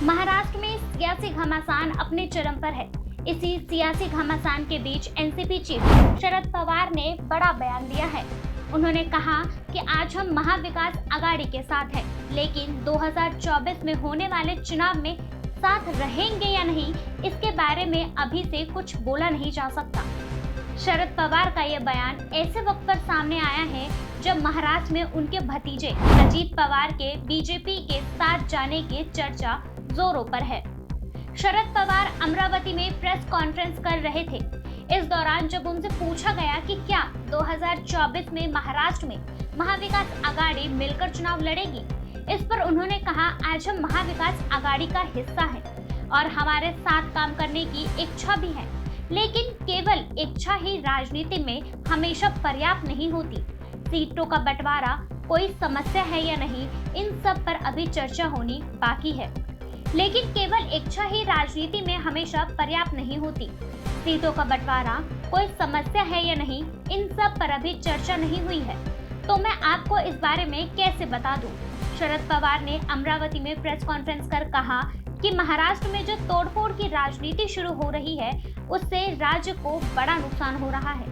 महाराष्ट्र में सियासी घमासान अपने चरम पर है। इसी सियासी घमासान के बीच एनसीपी चीफ शरद पवार ने बड़ा बयान दिया है। उन्होंने कहा कि आज हम महाविकास आघाड़ी के साथ हैं, लेकिन 2024 में होने वाले चुनाव में साथ रहेंगे या नहीं, इसके बारे में अभी से कुछ बोला नहीं जा सकता। शरद पवार का यह बयान ऐसे वक्त पर सामने आया है जब महाराष्ट्र में उनके भतीजे अजीत पवार के बीजेपी के साथ जाने की चर्चा जोरों पर है। शरद पवार अमरावती में प्रेस कॉन्फ्रेंस कर रहे थे। इस दौरान जब उनसे पूछा गया कि क्या 2024 में महाराष्ट्र में महाविकास आघाड़ी मिलकर चुनाव लड़ेगी, इस पर उन्होंने कहा, आज हम महाविकास आघाड़ी का हिस्सा हैं और हमारे साथ काम करने की इच्छा भी है, लेकिन केवल इच्छा ही राजनीति में हमेशा पर्याप्त नहीं होती। सीटों का बंटवारा कोई समस्या है या नहीं, इन सब पर अभी चर्चा होनी बाकी है, लेकिन केवल इच्छा ही राजनीति में हमेशा पर्याप्त नहीं होती। सीटों का बंटवारा कोई समस्या है या नहीं, इन सब पर अभी चर्चा नहीं हुई है, तो मैं आपको इस बारे में कैसे बता दूं। शरद पवार ने अमरावती में प्रेस कॉन्फ्रेंस कर कहा कि महाराष्ट्र में जो तोड़फोड़ की राजनीति शुरू हो रही है, उससे राज्य को बड़ा नुकसान हो रहा है।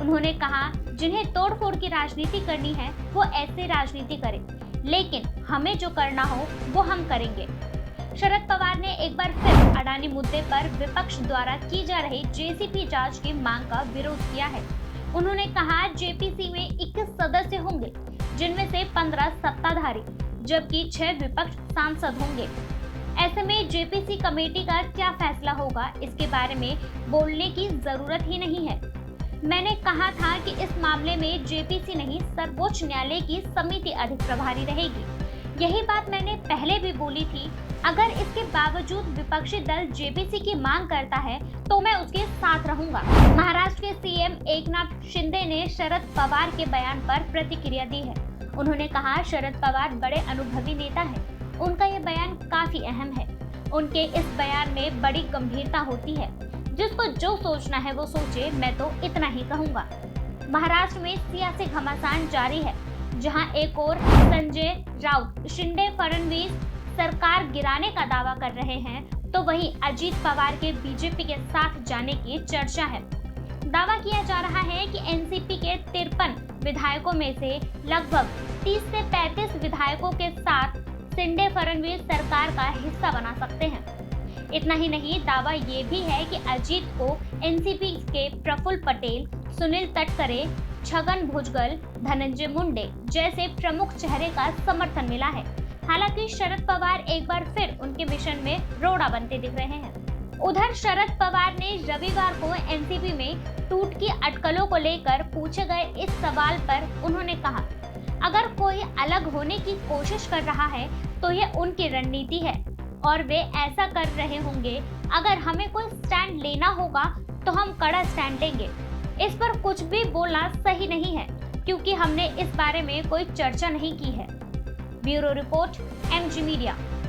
उन्होंने कहा, जिन्हें तोड़फोड़ की राजनीति करनी है वो ऐसे राजनीति करें, लेकिन हमें जो करना हो वो हम करेंगे। शरद पवार ने एक बार फिर अडानी मुद्दे पर विपक्ष द्वारा की जा रही जेसीपी जांच की मांग का विरोध किया है। उन्होंने कहा, जेपीसी में 21 सदस्य होंगे, जिनमें से 15 सत्ताधारी जबकि 6 विपक्ष सांसद होंगे। ऐसे में जेपीसी कमेटी का क्या फैसला होगा, इसके बारे में बोलने की जरूरत ही नहीं है। मैंने कहा था कि इस मामले में जेपीसी नहीं, सर्वोच्च न्यायालय की समिति अधिक प्रभारी रहेगी। यही बात मैंने पहले भी बोली थी। अगर इसके बावजूद विपक्षी दल जेपीसी की मांग करता है तो मैं उसके साथ रहूंगा। महाराष्ट्र के सीएम एकनाथ शिंदे ने शरद पवार के बयान पर प्रतिक्रिया दी है। उन्होंने कहा, शरद पवार बड़े अनुभवी नेता हैं। उनका ये बयान काफी अहम है। उनके इस बयान में बड़ी गंभीरता होती है। जिसको जो सोचना है वो सोचे, मैं तो इतना ही कहूँगा। महाराष्ट्र में सियासी घमासान जारी है, जहां एक और संजय राउत शिंदे फडणवीस सरकार गिराने का दावा कर रहे हैं, तो वहीं अजीत पवार के बीजेपी के साथ जाने की चर्चा है। दावा किया जा रहा है कि एनसीपी के 53 विधायकों में से लगभग 30 से 35 विधायकों के साथ शिंदे फडणवीस सरकार का हिस्सा बना सकते हैं। इतना ही नहीं, दावा ये भी है कि अजीत को एनसीपी के प्रफुल्ल पटेल, सुनील तटकरे, छगन भुजबल, धनंजय मुंडे जैसे प्रमुख चेहरे का समर्थन मिला है। हालांकि शरद पवार एक बार फिर उनके मिशन में रोड़ा बनते दिख रहे हैं। उधर शरद पवार ने रविवार को एनसीपी में टूट की अटकलों को लेकर पूछे गए इस सवाल पर उन्होंने कहा, अगर कोई अलग होने की कोशिश कर रहा है तो ये उनकी रणनीति है और वे ऐसा कर रहे होंगे। अगर हमें कोई स्टैंड लेना होगा तो हम कड़ा स्टैंड लेंगे। इस पर कुछ भी बोलना सही नहीं है, क्योंकि हमने इस बारे में कोई चर्चा नहीं की है। Bureau report, MG media.